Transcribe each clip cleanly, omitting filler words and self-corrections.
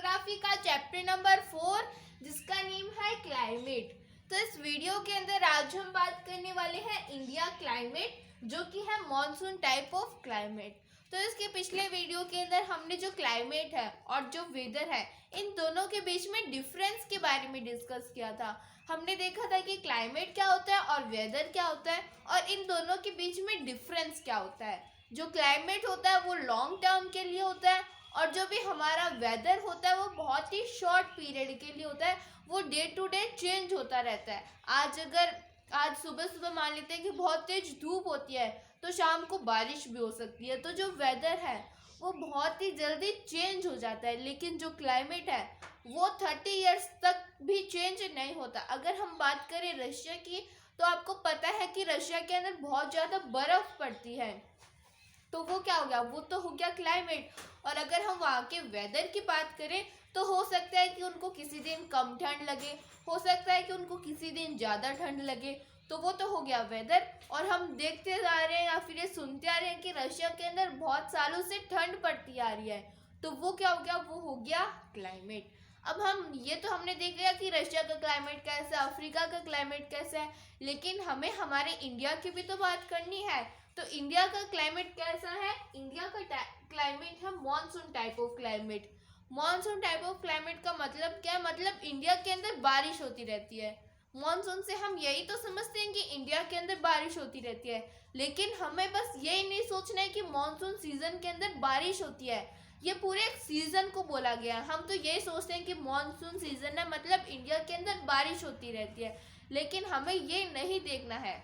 Geography का chapter number 4 जिसका name है क्लाइमेट। तो इस वीडियो के अंदर आज हम बात करने वाले हैं इंडिया क्लाइमेट, जो कि है मॉनसून टाइप ऑफ क्लाइमेट। तो इसके पिछले वीडियो के अंदर हमने जो क्लाइमेट है और जो वेदर है, इन दोनों के बीच में डिफरेंस के बारे में डिस्कस किया था। हमने देखा था कि क्लाइमेट क्या होता है और वेदर क्या होता है और इन दोनों के बीच में डिफरेंस क्या होता है। जो क्लाइमेट होता है वो लॉन्ग टर्म के लिए होता है और जो भी हमारा वेदर होता है वो बहुत ही शॉर्ट पीरियड के लिए होता है। वो डे टू डे चेंज होता रहता है। आज सुबह सुबह मान लेते हैं कि बहुत तेज धूप होती है, तो शाम को बारिश भी हो सकती है। तो जो वेदर है वो बहुत ही जल्दी चेंज हो जाता है, लेकिन जो क्लाइमेट है वो 30 इयर्स तक भी चेंज नहीं होता। अगर हम बात करें रशिया की, तो आपको पता है कि रशिया के अंदर बहुत ज़्यादा बर्फ़ पड़ती है, तो वो क्या हो गया, वो तो हो गया क्लाइमेट। और अगर हम वहाँ के वेदर की बात करें, तो हो सकता है कि उनको किसी दिन कम ठंड लगे, हो सकता है कि उनको किसी दिन ज़्यादा ठंड लगे, तो वो तो हो गया वेदर। और हम देखते जा रहे हैं या फिर ये सुनते आ रहे हैं कि रशिया के अंदर बहुत सालों से ठंड पड़ती आ रही है, तो वो क्या हो गया, वो हो गया क्लाइमेट। अब हम ये तो हमने देख लिया कि रशिया का क्लाइमेट कैसा है, अफ्रीका का क्लाइमेट कैसा है, लेकिन हमें हमारे इंडिया की भी तो बात करनी है। तो इंडिया का क्लाइमेट कैसा है? इंडिया का क्लाइमेट है monsoon type of climate. Monsoon type of climate का मतलब क्या है? मतलब इंडिया के अंदर बारिश होती रहती है। मॉनसून से हम यही तो समझते हैं कि इंडिया के अंदर बारिश होती रहती है, लेकिन हमें बस यही नहीं सोचना है कि मॉनसून सीजन के अंदर बारिश होती है। ये पूरे एक सीजन को बोला गया है। हम तो यही सोचते हैं कि मॉनसून सीजन है मतलब इंडिया के अंदर बारिश होती रहती है, लेकिन हमें ये नहीं देखना है।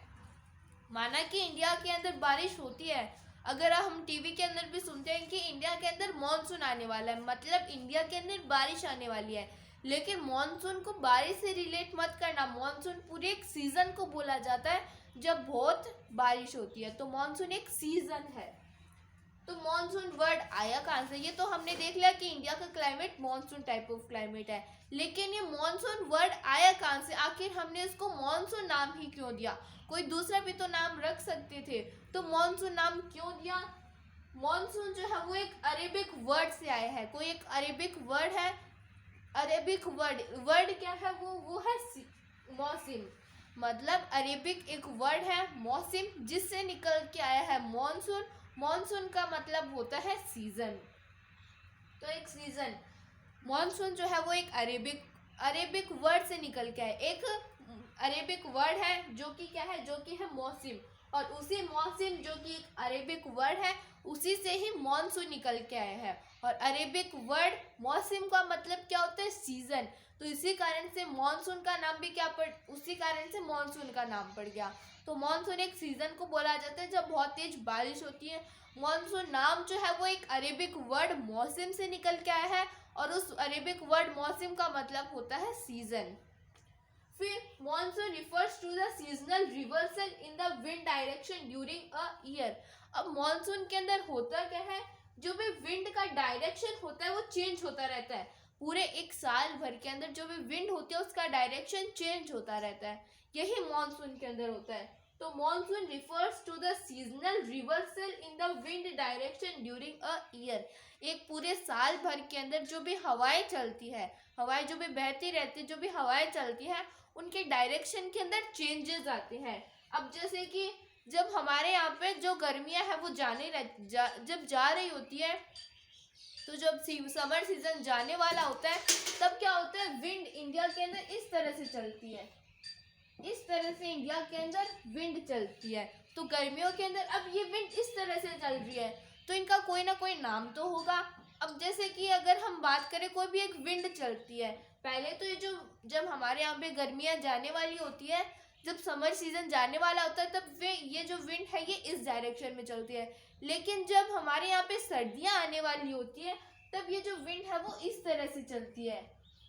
माना कि इंडिया के अंदर बारिश होती है, अगर हम टीवी के अंदर भी सुनते हैं कि इंडिया के अंदर मॉनसून आने वाला है, मतलब इंडिया के अंदर बारिश आने वाली है, लेकिन मॉनसून को बारिश से रिलेट मत करना। मॉनसून पूरे एक सीजन को बोला जाता है जब बहुत बारिश होती है, तो मॉनसून एक सीजन है। तो मॉनसून वर्ड आया कहाँ से? ये तो हमने देख लिया कि इंडिया का climate monsoon type of climate है, लेकिन ये मॉनसून वर्ड आया कहाँ से? आखिर हमने इसको मॉनसून नाम ही क्यों दिया? कोई दूसरा भी तो नाम रख सकते थे, तो मॉनसून नाम क्यों दिया? मॉनसून जो है वो एक अरेबिक वर्ड से आया है। कोई एक अरेबिक वर्ड है, अरेबिक वर्ड क्या है? वो है मौसम। मतलब अरेबिक एक वर्ड है मौसम, जिससे निकल के आया है मॉनसून। मॉनसून का मतलब होता है सीजन। तो एक सीजन, मॉनसून जो है वो एक अरेबिक वर्ड से निकल के आया। एक अरेबिक वर्ड है जो कि क्या है, जो कि है मौसम, और उसी मौसम जो कि एक अरेबिक वर्ड है, उसी से ही मॉनसून निकल के आया है। और अरेबिक वर्ड मौसम का मतलब क्या होता है? सीजन। तो इसी कारण से मॉनसून का नाम भी उसी कारण से मॉनसून का नाम पड़ गया। तो मॉनसून एक सीजन को बोला जाता है जब बहुत तेज बारिश होती है। मॉनसून नाम जो है वो एक अरेबिक वर्ड मौसम से निकल के आया है, और उस अरेबिक वर्ड मौसम का मतलब होता है सीजन। फिर monsoon refers to the seasonal reversal in the wind direction during a year. अब मॉनसून के अंदर होता क्या है, जो भी विंड का डायरेक्शन होता है वो चेंज होता रहता है। पूरे एक साल भर के अंदर जो भी विंड होती है उसका डायरेक्शन चेंज होता रहता है, यही मॉनसून के अंदर होता है। तो monsoon refers to the seasonal reversal in the wind direction during a year. एक पूरे साल भर के अंदर जो भी हवाएं चलती है, हवाएं जो भी बहती रहती है, जो भी हवाएं चलती है, उनके डायरेक्शन के अंदर चेंजेस आते हैं। अब जैसे कि जब हमारे यहाँ पे जो गर्मियाँ है वो जब जा रही होती है, तो जब समर सीजन जाने वाला होता है, तब क्या होता है, विंड इंडिया के अंदर इस तरह से चलती है, इस तरह से इंडिया के अंदर विंड चलती है। तो गर्मियों के अंदर अब ये विंड इस तरह से चल रही है, तो इनका कोई ना कोई नाम तो होगा। अब जैसे कि अगर हम बात करें, कोई भी एक विंड चलती है, पहले तो ये जब हमारे यहाँ पे गर्मियाँ जाने वाली होती है, जब समर सीजन जाने वाला होता है, तब ये जो विंड है ये इस डायरेक्शन में चलती है। लेकिन जब हमारे यहाँ पे सर्दियाँ आने वाली होती है, तब ये जो विंड है वो इस तरह से चलती है।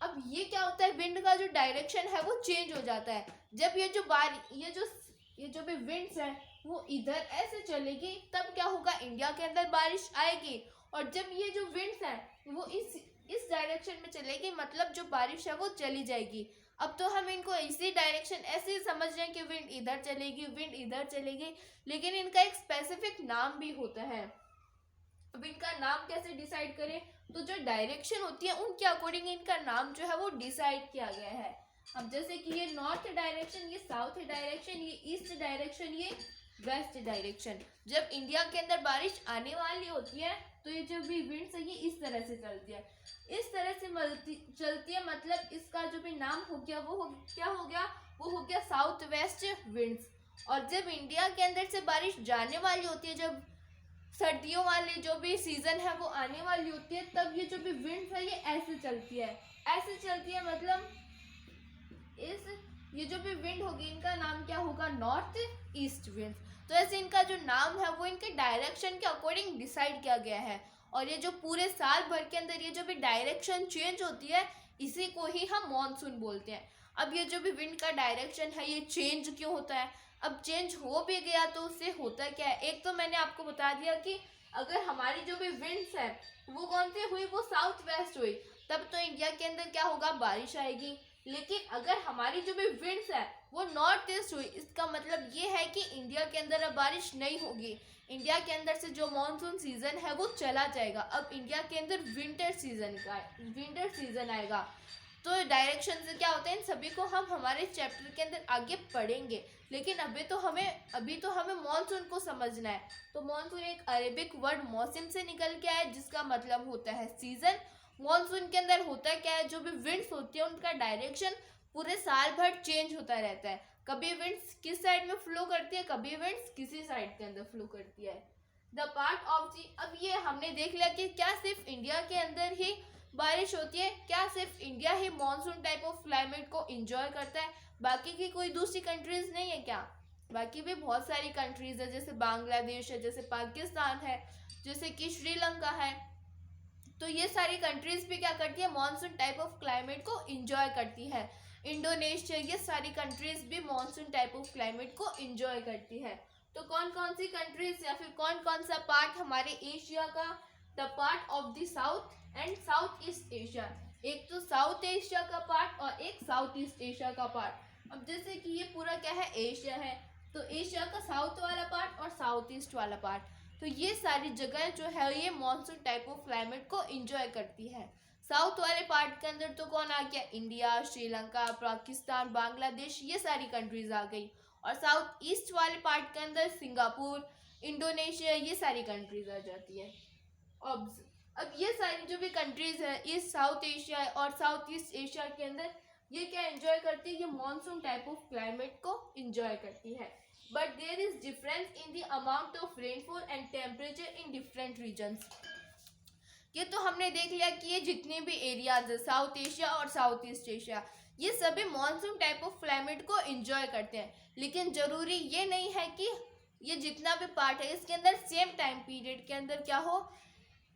अब ये क्या होता है, विंड का जो डायरेक्शन है वो चेंज हो जाता है। जब ये जो भी विंड्स है वो इधर ऐसे चलेगी, तब क्या होगा, इंडिया के अंदर बारिश आएगी। और जब ये जो विंड्स है वो इस डायरेक्शन में चलेगी, मतलब जो बारिश है वो चली जाएगी। अब तो हम इनको इसी डायरेक्शन ऐसे ही समझ रहे हैं कि विंड इधर चलेगी, विंड इधर चलेगी, लेकिन इनका एक स्पेसिफिक नाम भी होता है। अब इनका नाम कैसे डिसाइड करें? तो जो डायरेक्शन होती है उनके अकॉर्डिंग इनका नाम जो है वो डिसाइड किया गया है। अब जैसे कि ये नॉर्थ डायरेक्शन, ये साउथ डायरेक्शन, ये ईस्ट डायरेक्शन, ये वेस्ट डायरेक्शन। जब इंडिया के अंदर बारिश आने वाली होती है तो ये जो भी विंड्स है ये इस तरह से चलती है, इस तरह से चलती है, मतलब इसका जो भी नाम हो गया क्या हो गया, वो हो गया साउथ वेस्ट विंड्स। और जब इंडिया के अंदर से बारिश जाने वाली होती है, जब सर्दियों वाले जो भी सीजन है वो आने वाली होती है, तब ये जो भी विंड्स है ये ऐसे चलती है, ऐसे चलती है, मतलब ये जो भी विंड होगी इनका नाम क्या होगा, नॉर्थ ईस्ट विंड। तो ऐसे इनका जो नाम है वो इनके डायरेक्शन के अकॉर्डिंग डिसाइड किया गया है। और ये जो पूरे साल भर के अंदर ये जो भी डायरेक्शन चेंज होती है इसी को ही हम मॉनसून बोलते हैं। अब ये जो भी विंड का डायरेक्शन है ये चेंज क्यों होता है, अब चेंज हो भी गया तो उससे होता क्या है। एक तो मैंने आपको बता दिया कि अगर हमारी जो भी विंड्स है वो कौन सी हुई, वो साउथ वेस्ट हुई, तब तो इंडिया के अंदर क्या होगा, बारिश आएगी। लेकिन अगर हमारी जो भी विंड्स है वो नॉर्थ ईस्ट हुई, इसका मतलब ये है कि इंडिया के अंदर अब बारिश नहीं होगी, इंडिया के अंदर से जो मॉनसून सीजन है वो चला जाएगा। अब इंडिया के अंदर विंटर सीजन आएगा। तो डायरेक्शन से क्या होता है इन सभी को हम हमारे चैप्टर के अंदर आगे पढ़ेंगे। लेकिन अभी तो हमें मॉनसून को समझना है। तो मॉनसून एक अरेबिक वर्ड मौसम से निकल के आया जिसका मतलब होता है सीजन। मॉनसून के अंदर होता क्या है, जो भी विंड्स होती है उनका डायरेक्शन पूरे साल भर चेंज होता रहता है। कभी विंड्स किस साइड में फ्लो करती है, कभी विंड्स किसी साइड के अंदर फ्लो करती है। द पार्ट ऑफ दी, अब ये हमने देख लिया कि क्या सिर्फ इंडिया के अंदर ही बारिश होती है, क्या सिर्फ India he monsoon type of climate को एंजॉय करता है, बाकी की कोई दूसरी कंट्रीज नहीं है क्या। बाकी भी बहुत सारी कंट्रीज है, जैसे बांग्लादेश है, जैसे पाकिस्तान है, जैसे कि श्रीलंका है। तो ये सारी कंट्रीज भी क्या करती है, मॉनसून टाइप ऑफ क्लाइमेट को एंजॉय करती है। इंडोनेशिया, ये सारी कंट्रीज भी मॉनसून टाइप ऑफ क्लाइमेट को एंजॉय करती है। तो कौन कौन सी कंट्रीज या फिर कौन कौन सा पार्ट हमारे एशिया का, the part of the south and south East Asia, एक तो साउथ एशिया का पार्ट और एक साउथ ईस्ट एशिया का पार्ट। अब जैसे कि ये पूरा क्या है, एशिया है, तो एशिया का साउथ वाला पार्ट और साउथ ईस्ट वाला पार्ट, तो ये सारी जगह जो है ये मॉनसून टाइप ऑफ क्लाइमेट को एंजॉय करती है। साउथ वाले पार्ट के अंदर तो कौन आ गया, इंडिया, श्रीलंका, पाकिस्तान, बांग्लादेश, ये सारी कंट्रीज आ गई। और साउथ ईस्ट वाले पार्ट के अंदर सिंगापुर, इंडोनेशिया, ये सारी कंट्रीज आ जाती है। अब ये सारी जो भी कंट्रीज है इस साउथ एशिया और साउथ ईस्ट एशिया के अंदर ये क्या एंजॉय करती है, ये मॉनसून टाइप ऑफ क्लाइमेट को एंजॉय करती है। But there is difference in the amount of rainfall and temperature in different regions. ये तो हमने देख लिया कि ये जितने भी एरियाज है साउथ एशिया और साउथ ईस्ट एशिया, ये सभी मॉनसून टाइप ऑफ क्लाइमेट को एंजॉय करते हैं। लेकिन जरूरी ये नहीं है कि ये जितना भी पार्ट है इसके अंदर सेम टाइम पीरियड के अंदर क्या हो,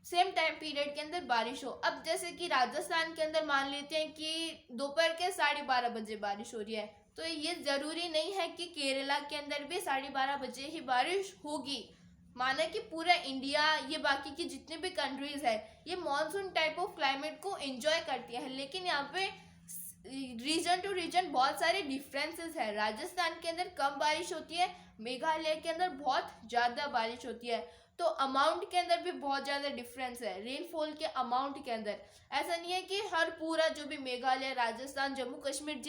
सेम टाइम पीरियड के अंदर बारिश हो। अब जैसे कि राजस्थान के अंदर मान लेते हैं कि दोपहर के 12:30 बजे बारिश हो रही है, तो ये जरूरी नहीं है कि केरला के अंदर भी 12:30 बजे ही बारिश होगी। माना कि पूरा इंडिया, ये बाकी की जितने भी कंट्रीज है ये मॉनसून टाइप ऑफ क्लाइमेट को एंजॉय करती है, लेकिन यहाँ पे रीजन टू रीजन बहुत सारे डिफरेंसेस है। राजस्थान के अंदर कम बारिश होती है, मेघालय के अंदर बहुत ज़्यादा बारिश होती है। तो अमाउंट के अंदर भी बहुत ज़्यादा डिफरेंस है, रेनफॉल के अमाउंट के अंदर। ऐसा नहीं है कि हर पूरा जो भी मेघालय, राजस्थान, जम्मू कश्मीर,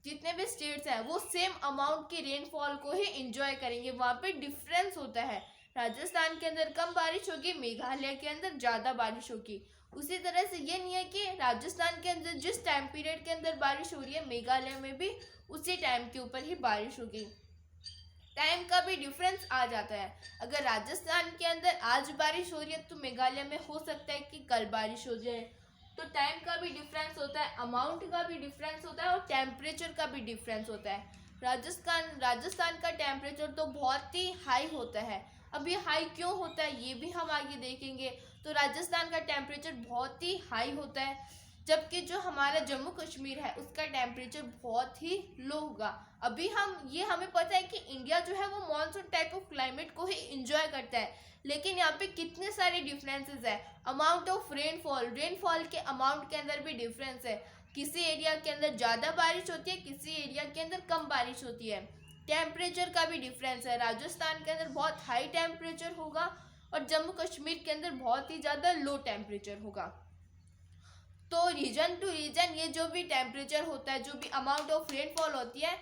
जितने भी स्टेट्स हैं वो सेम अमाउंट की रेनफॉल को ही एंजॉय करेंगे, वहाँ पे डिफरेंस होता है। राजस्थान के अंदर कम बारिश होगी, मेघालय के अंदर ज़्यादा बारिश होगी। उसी तरह से ये नहीं है कि राजस्थान के अंदर जिस टाइम पीरियड के अंदर बारिश हो रही है मेघालय में भी उसी टाइम के ऊपर ही बारिश होगी। टाइम का भी डिफरेंस आ जाता है। अगर राजस्थान के अंदर आज बारिश हो रही है तो मेघालय में हो सकता है कि कल बारिश हो जाए। तो टाइम का भी डिफरेंस होता है, अमाउंट का भी डिफरेंस होता है और टेम्परेचर का भी डिफरेंस होता है। राजस्थान का टेम्परेचर तो बहुत ही हाई होता है। अब ये हाई क्यों होता है ये भी हम आगे देखेंगे। तो राजस्थान का टेम्परेचर बहुत ही हाई होता है, जबकि जो हमारा जम्मू कश्मीर है उसका टेम्परेचर बहुत ही लो होगा। हमें पता है कि इंडिया जो है वो मॉनसून टाइप ऑफ क्लाइमेट को ही इंजॉय करता है, लेकिन यहाँ पे कितने सारे डिफरेंसेस है। अमाउंट ऑफ रेनफॉल के अमाउंट के अंदर भी डिफरेंस है। किसी एरिया के अंदर ज़्यादा बारिश होती है, किसी एरिया के अंदर कम बारिश होती है। टेम्परेचर का भी डिफरेंस है, राजस्थान के अंदर बहुत हाई टेम्परेचर होगा और जम्मू कश्मीर के अंदर बहुत ही ज़्यादा लो टेम्परेचर होगा। तो रीजन टू रीजन ये जो भी टेम्परेचर होता है, जो भी अमाउंट ऑफ रेनफॉल होती है,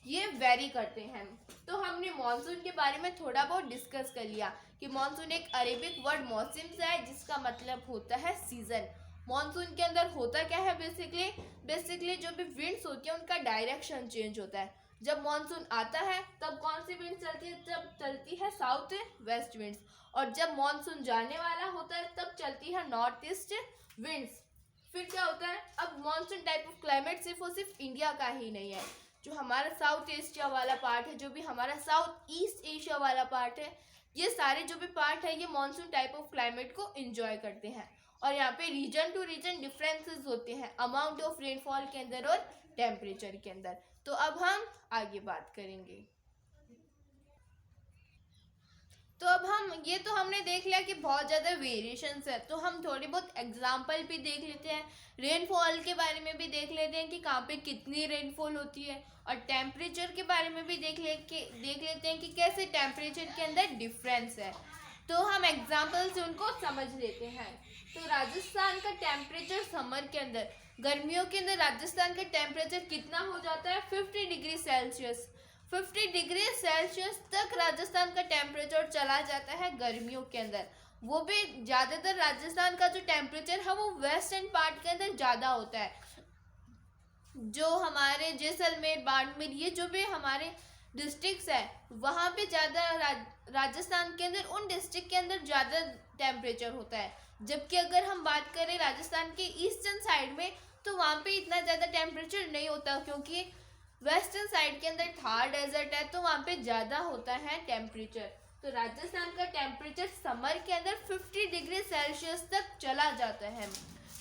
ये वेरी करते हैं। तो हमने मॉनसून के बारे में थोड़ा बहुत डिस्कस कर लिया कि मॉनसून एक अरेबिक वर्ड मौसम से है जिसका मतलब होता है सीजन। मॉनसून के अंदर होता क्या है, बेसिकली जो भी विंड्स होती है उनका डायरेक्शन चेंज होता है। जब मॉनसून आता है तब कौन सी विंड चलती है, जब चलती है साउथ वेस्ट विंड्स, और जब मॉनसून जाने वाला होता है तब चलती है नॉर्थ ईस्ट विंड्स। फिर क्या होता है, अब मॉनसून टाइप ऑफ क्लाइमेट सिर्फ और सिर्फ इंडिया का ही नहीं है, जो हमारा साउथ एशिया वाला पार्ट है, जो भी हमारा साउथ ईस्ट एशिया वाला पार्ट है, ये सारे जो भी पार्ट है ये मॉनसून टाइप ऑफ क्लाइमेट को एंजॉय करते हैं। और यहाँ पे रीजन टू रीजन डिफरेंसेस होते हैं अमाउंट ऑफ रेनफॉल के अंदर और टेम्परेचर के अंदर। तो अब हम आगे बात करेंगे। तो अब हम ये तो हमने देख लिया कि बहुत ज़्यादा वेरिएशंस है, तो हम थोड़ी बहुत एग्जांपल भी देख लेते हैं, रेनफॉल के बारे में भी देख लेते हैं कि कहाँ पे कितनी रेनफॉल होती है, और टेम्परेचर के बारे में भी देख लेते हैं कि कैसे टेम्परेचर के अंदर डिफरेंस है। तो हम एग्जाम्पल से उनको समझ लेते हैं। तो राजस्थान का टेम्परेचर समर के अंदर, गर्मियों के अंदर राजस्थान का टेम्परेचर कितना हो जाता है, 50 डिग्री सेल्सियस। 50 डिग्री सेल्सियस तक राजस्थान का टेम्परेचर चला जाता है गर्मियों के अंदर। वो भी ज़्यादातर राजस्थान का जो टेम्परेचर है वो वेस्टर्न पार्ट के अंदर ज़्यादा होता है, जो हमारे जैसलमेर, बाड़मेर, ये जो भी हमारे डिस्ट्रिक्ट्स है वहाँ पे ज़्यादा राजस्थान के अंदर उन डिस्ट्रिक्ट के अंदर ज़्यादा टेम्परेचर होता है। जबकि अगर हम बात करें राजस्थान के ईस्टर्न साइड में तो वहाँ पे इतना ज़्यादा टेम्परेचर नहीं होता, क्योंकि वेस्टर्न साइड के अंदर थार डेजर्ट है तो वहाँ पे ज़्यादा होता है टेम्परेचर। तो राजस्थान का टेम्परेचर समर के अंदर 50 डिग्री सेल्सियस तक चला जाता है,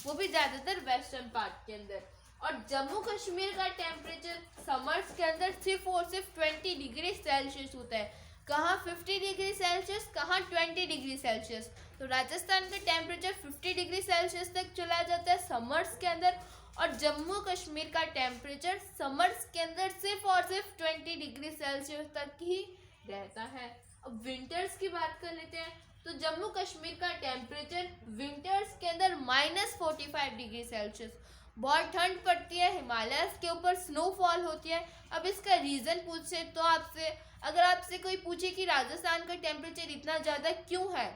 वो भी ज़्यादातर वेस्टर्न पार्ट के अंदर। और जम्मू कश्मीर का टेम्परेचर समर्स के अंदर सिर्फ और सिर्फ 20 डिग्री सेल्सियस होता है। कहाँ 50 डिग्री सेल्सियस, कहाँ 20 डिग्री सेल्सियस। तो राजस्थान का टेम्परेचर 50 डिग्री सेल्सियस तक चला जाता है समर्स के अंदर, और जम्मू कश्मीर का टेम्परेचर समर्स के अंदर सिर्फ और सिर्फ 20 डिग्री सेल्सियस तक ही रहता है। अब विंटर्स की बात कर लेते हैं। तो जम्मू कश्मीर का टेम्परेचर विंटर्स के अंदर -45 डिग्री सेल्सियस, बहुत ठंड पड़ती है, हिमालयस के ऊपर स्नोफॉल होती है। अब इसका रीज़न पूछे तो आपसे, अगर आपसे कोई पूछे कि राजस्थान का टेम्परेचर इतना ज़्यादा क्यों है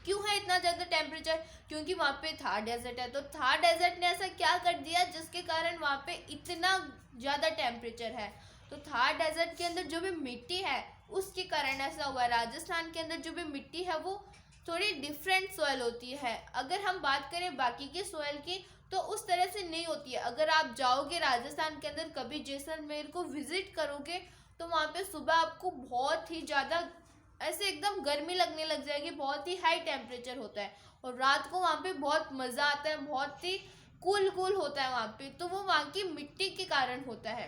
इतना ज़्यादा टेम्परेचर, क्योंकि वहाँ पे थार डेजर्ट है। तो थार डेजर्ट ने ऐसा क्या कर दिया जिसके कारण वहाँ पे इतना ज़्यादा टेम्परेचर है। तो थार डेजर्ट के अंदर जो भी मिट्टी है उसके कारण ऐसा हुआ। राजस्थान के अंदर जो भी मिट्टी है वो थोड़ी डिफरेंट सॉइल होती है। अगर हम बात करें बाकी की सॉइल की तो उस तरह से नहीं होती है। अगर आप जाओगे राजस्थान के अंदर कभी जैसलमेर को विजिट करोगे तो वहाँ पे सुबह आपको बहुत ही ज़्यादा ऐसे एकदम गर्मी लगने लग जाएगी, बहुत ही हाई टेम्परेचर होता है, और रात को वहाँ पे बहुत मज़ा आता है, बहुत ही कूल होता है वहाँ पे। तो वो वहाँ की मिट्टी के कारण होता है।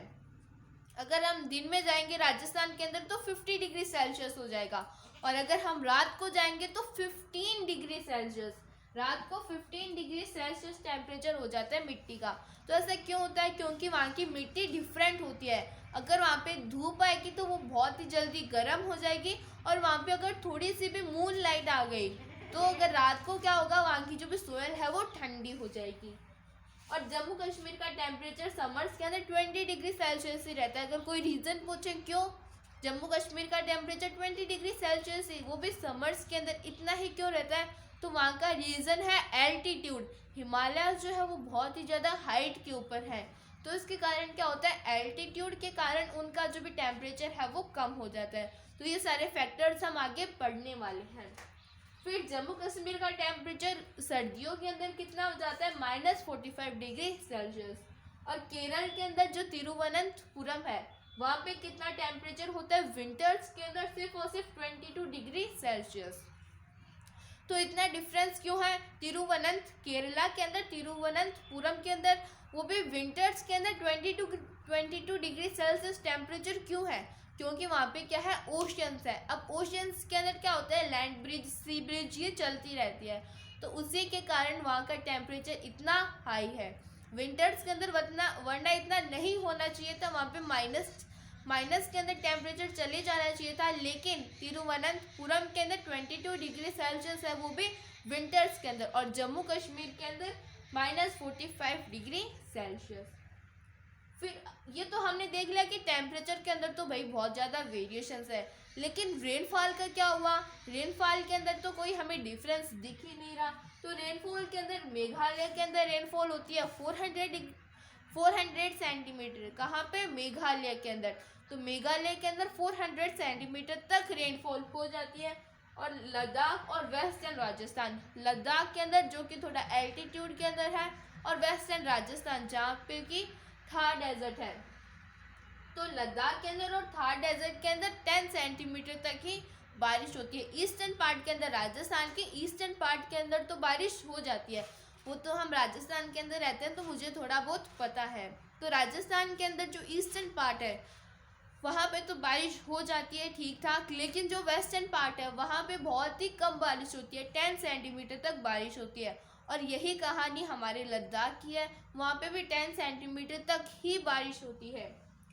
अगर हम दिन में जाएंगे राजस्थान के अंदर तो 50 डिग्री सेल्सियस हो जाएगा, और अगर हम रात को जाएंगे तो 15 डिग्री सेल्सियस, रात को 15 डिग्री सेल्सियस टेम्परेचर हो जाता है मिट्टी का। तो ऐसा क्यों होता है, क्योंकि वहाँ की मिट्टी डिफरेंट होती है। अगर वहाँ पे धूप आएगी तो वो बहुत ही जल्दी गर्म हो जाएगी, और वहाँ पे अगर थोड़ी सी भी मून लाइट आ गई तो अगर रात को क्या होगा, वहाँ की जो भी सोयल है वो ठंडी हो जाएगी। और जम्मू कश्मीर का टेम्परेचर समर्स के अंदर 20 डिग्री सेल्सियस ही रहता है। अगर कोई रीज़न पूछे क्यों जम्मू कश्मीर का टेम्परेचर 20 डिग्री सेल्सियस ही, वो भी समर्स के अंदर इतना ही क्यों रहता है, तो वहाँ का रीज़न है एल्टीट्यूड। हिमालय जो है वो बहुत ही ज़्यादा हाइट के ऊपर है, तो इसके कारण क्या होता है, एल्टीट्यूड के कारण उनका जो भी टेम्परेचर है वो कम हो जाता है। तो ये सारे फैक्टर्स हम आगे पढ़ने वाले हैं। फिर जम्मू कश्मीर का टेम्परेचर सर्दियों के अंदर कितना हो जाता है, -45 डिग्री सेल्सियस। और केरल के अंदर जो तिरुवनंतपुरम है वहाँ पे कितना टेम्परेचर होता है विंटर्स के अंदर, सिर्फ और सिर्फ 22 डिग्री सेल्सियस। तो इतना डिफरेंस क्यों है, केरला के अंदर तिरुवनंतपुरम के अंदर वो भी विंटर्स के अंदर 22 डिग्री सेल्सियस टेम्परेचर क्यों है, क्योंकि वहाँ पे क्या है, ओशियंस है। अब ओशियंस के अंदर क्या होता है, लैंड ब्रिज, सी ब्रिज ये चलती रहती है, तो उसी के कारण वहाँ का टेम्परेचर इतना हाई है। विंटर्स के अंदर वरना इतना नहीं होना चाहिए था, वहाँ पे माइनस के अंदर टेम्परेचर चले जाना चाहिए था, लेकिन तिरुवनंतपुरम के अंदर 22 डिग्री सेल्सियस है, वो भी विंटर्स के अंदर, और जम्मू कश्मीर के अंदर -45 डिग्री सेल्सियस। फिर ये तो हमने देख लिया कि टेम्परेचर के अंदर तो भाई बहुत ज़्यादा वेरिएशंस है, लेकिन रेनफॉल का क्या हुआ? रेनफॉल के अंदर तो कोई हमें डिफरेंस दिख ही नहीं रहा। तो रेनफॉल के अंदर मेघालय के अंदर रेनफॉल होती है 400 सेंटीमीटर। कहाँ पे? मेघालय के अंदर। तो मेघालय के अंदर 400 सेंटीमीटर तक रेनफॉल हो जाती है। और लद्दाख और वेस्टर्न राजस्थान, लद्दाख के अंदर जो कि थोड़ा एल्टीट्यूड के अंदर है, और वेस्टर्न राजस्थान जहाँ पे कि थार डेजर्ट है, तो लद्दाख के अंदर और थार डेजर्ट के अंदर 10 सेंटीमीटर तक ही बारिश होती है। ईस्टर्न पार्ट के अंदर, राजस्थान के ईस्टर्न पार्ट के अंदर तो बारिश हो जाती है, वो तो हम राजस्थान के अंदर रहते हैं तो मुझे थोड़ा बहुत पता है। तो राजस्थान के अंदर जो ईस्टर्न पार्ट है वहाँ पे तो बारिश हो जाती है ठीक ठाक, लेकिन जो वेस्टर्न पार्ट है वहाँ पे बहुत ही कम बारिश होती है, 10 सेंटीमीटर तक बारिश होती है। और यही कहानी हमारे लद्दाख की है, वहाँ पे भी 10 सेंटीमीटर तक ही बारिश होती है।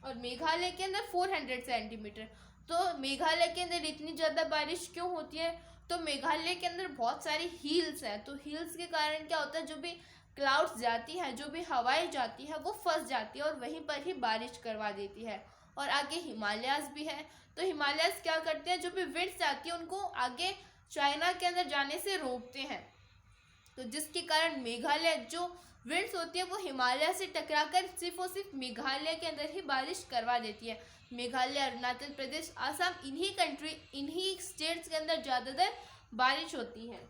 और मेघालय के अंदर 400 सेंटीमीटर। तो मेघालय के अंदर इतनी ज़्यादा बारिश क्यों होती है? तो मेघालय के अंदर बहुत सारी हिल्स हैं, तो हिल्स के कारण क्या होता है, जो भी क्लाउड्स जाती है, जो भी हवाएं जाती है, वो फंस जाती है और वहीं पर ही बारिश करवा देती है। और आगे हिमालयाज भी है, तो हिमालयाज क्या करते हैं, जो भी विंड्स आती है उनको आगे चाइना के अंदर जाने से रोकते हैं। तो जिसके कारण मेघालय जो विंड्स होती है वो हिमालय से टकराकर सिर्फ और सिर्फ मेघालय के अंदर ही बारिश करवा देती है। मेघालय, अरुणाचल प्रदेश, आसाम, इन्हीं स्टेट्स के अंदर ज़्यादातर बारिश होती है।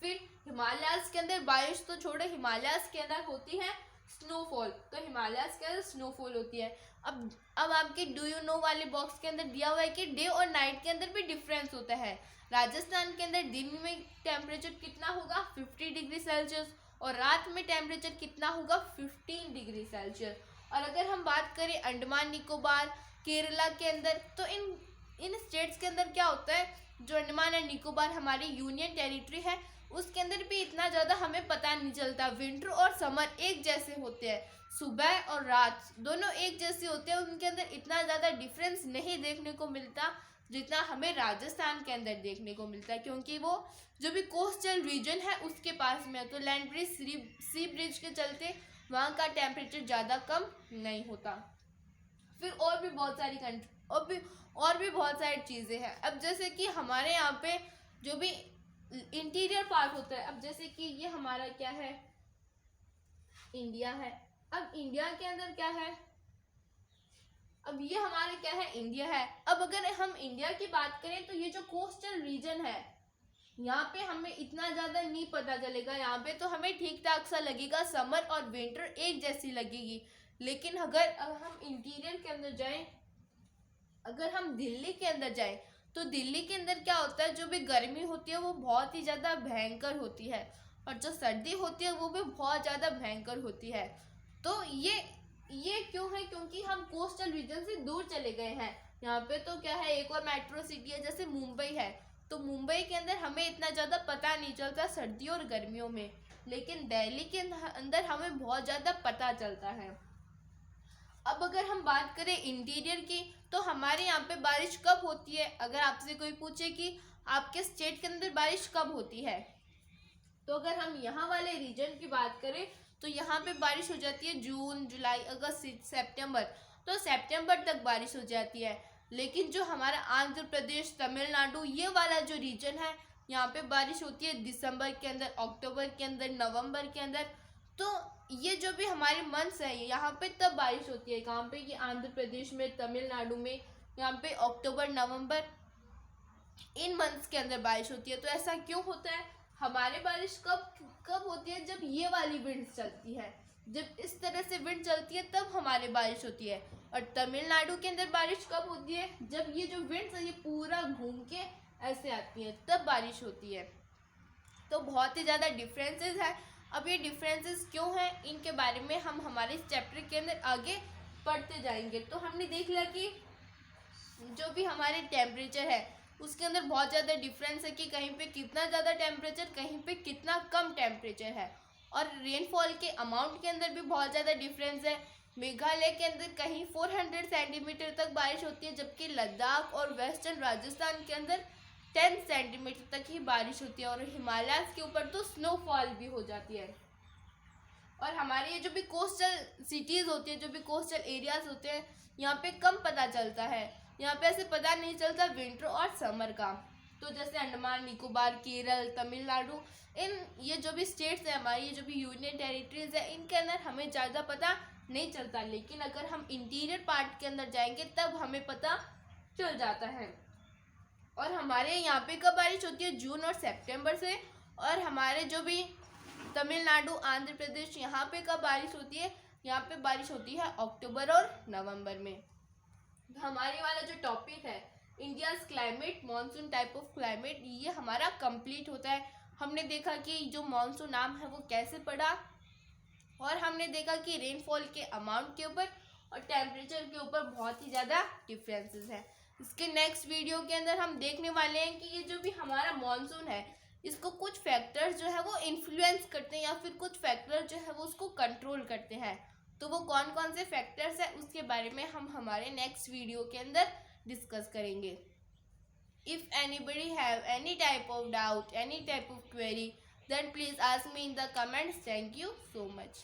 फिर हिमालयाज के अंदर बारिश तो छोड़ो, हिमालयाज के अंदर होती है स्नोफॉल, तो हिमालयाज के अंदर स्नोफॉल होती है। अब आपके डू यू नो वाले बॉक्स के अंदर दिया हुआ है कि डे और नाइट के अंदर भी डिफरेंस होता है। राजस्थान के अंदर दिन में टेम्परेचर कितना होगा? 50 डिग्री सेल्सियस, और रात में टेम्परेचर कितना होगा? 15 डिग्री सेल्सियस। और अगर हम बात करें अंडमान निकोबार, केरला के अंदर, तो इन स्टेट्स के अंदर क्या होता है, जो अंडमान एंड निकोबार हमारी यूनियन टेरिटरी है, उसके अंदर भी इतना ज़्यादा हमें पता नहीं चलता। विंटर और समर एक जैसे होते हैं, सुबह और रात दोनों एक जैसे होते हैं, उनके अंदर इतना ज़्यादा डिफरेंस नहीं देखने को मिलता जितना हमें राजस्थान के अंदर देखने को मिलता है, क्योंकि वो जो भी कोस्टल रीजन है उसके पास में है, तो लैंड ब्रिज, सी ब्रिज के चलते वहाँ का टेम्परेचर ज़्यादा कम नहीं होता। फिर और भी बहुत सारी कंट्री और भी बहुत सारी चीज़ें हैं। अब जैसे कि हमारे यहाँ पे जो भी इंटीरियर पार्ट होता है, अब जैसे कि ये हमारा क्या है, इंडिया है। अब इंडिया के अंदर क्या है, अब ये हमारे क्या है, इंडिया है। अब अगर हम इंडिया की बात करें तो ये जो कोस्टल रीजन है, यहाँ पे हमें इतना ज़्यादा नहीं पता चलेगा, यहाँ पे तो हमें ठीक ठाक सा लगेगा, समर और विंटर एक जैसी लगेगी। लेकिन अगर हम इंटीरियर के अंदर जाएं, अगर हम दिल्ली के अंदर जाएं, तो दिल्ली के अंदर क्या होता है, जो भी गर्मी होती है वो बहुत ही ज़्यादा भयंकर होती है, और जो सर्दी होती है वो भी बहुत ज़्यादा भयंकर होती है। तो ये क्यों है, क्योंकि हम कोस्टल रीजन से दूर चले गए हैं। यहाँ पे तो क्या है, एक और मेट्रो सिटी है जैसे मुंबई है, तो मुंबई के अंदर हमें इतना ज़्यादा पता नहीं चलता सर्दियों और गर्मियों में, लेकिन दिल्ली के अंदर हमें बहुत ज़्यादा पता चलता है। अब अगर हम बात करें इंटीरियर की, तो हमारे यहाँ पे बारिश कब होती है? अगर आपसे कोई पूछे कि आपके स्टेट के अंदर बारिश कब होती है, तो अगर हम यहाँ वाले रीजन की बात करें तो यहाँ पे बारिश हो जाती है जून, जुलाई, अगस्त, सितंबर, तो सितंबर तक बारिश हो जाती है। लेकिन जो हमारा आंध्र प्रदेश, तमिलनाडु, ये वाला जो रीजन है, यहाँ पे बारिश होती है दिसंबर के अंदर, अक्टूबर के अंदर, नवंबर के अंदर। तो ये जो भी हमारे मंथ्स हैं यहाँ पे तब बारिश होती है। कहाँ पे? कि आंध्र प्रदेश में, तमिलनाडु में, यहाँ पे अक्टूबर, नवंबर, इन मंथ्स के अंदर बारिश होती है। तो ऐसा क्यों होता है? हमारे बारिश कब होती है? जब ये वाली विंड चलती है, जब इस तरह से विंड चलती है तब हमारे बारिश होती है। और तमिलनाडु के अंदर बारिश कब होती है? जब ये जो विंड्स है ये पूरा घूम के ऐसे आती है, तब बारिश होती है। तो बहुत ही ज़्यादा डिफरेंसेस है। अब ये डिफरेंसेस क्यों हैं, इनके बारे में हम हमारे इस चैप्टर के अंदर आगे पढ़ते जाएंगे। तो हमने देख लिया कि जो भी हमारे टेम्परेचर है उसके अंदर बहुत ज़्यादा डिफरेंस है, कि कहीं पे कितना ज़्यादा टेम्परेचर, कहीं पे कितना कम टेम्परेचर है। और रेनफॉल के अमाउंट के अंदर भी बहुत ज़्यादा डिफरेंस है। मेघालय के अंदर कहीं 400 सेंटीमीटर तक बारिश होती है, जबकि लद्दाख और वेस्टर्न राजस्थान के अंदर 10 सेंटीमीटर तक ही बारिश होती है। और हिमालय के ऊपर तो स्नोफॉल भी हो जाती है। और हमारे ये जो भी कोस्टल सिटीज़ होती है, जो भी कोस्टल एरियाज होते हैं, यहाँ पे कम पता चलता है। यहाँ पे ऐसे पता नहीं चलता विंटर और समर का। तो जैसे अंडमान निकोबार, केरल, तमिलनाडु, इन ये जो भी स्टेट्स हैं हमारी, ये जो भी यूनियन टेरिटरीज है, इनके अंदर हमें ज़्यादा पता नहीं चलता। लेकिन अगर हम इंटीरियर पार्ट के अंदर जाएंगे तब हमें पता चल जाता है। और हमारे यहाँ पे कब बारिश होती है? जून और सितंबर से। और हमारे जो भी तमिलनाडु, आंध्र प्रदेश, यहाँ पे कब बारिश होती है? यहाँ पे बारिश होती है अक्टूबर और नवंबर में। हमारे वाला जो टॉपिक है India's climate, monsoon type of climate, ये हमारा कंप्लीट होता है। हमने देखा कि जो मॉनसून नाम है वो कैसे पड़ा, और हमने देखा कि रेनफॉल के अमाउंट के ऊपर और टेम्परेचर के ऊपर बहुत ही ज़्यादा डिफरेंसेस हैं। इसके नेक्स्ट वीडियो के अंदर हम देखने वाले हैं कि ये जो भी हमारा मॉनसून है, इसको कुछ फैक्टर्स जो है वो इन्फ्लुएंस करते हैं, या फिर कुछ फैक्टर जो है वो उसको कंट्रोल करते हैं। तो वो कौन कौन से फैक्टर्स हैं उसके बारे में हम हमारे नेक्स्ट वीडियो के अंदर डिस्कस करेंगे। If anybody have any type of doubt, any type of query, then please ask me in the comments. Thank you so much.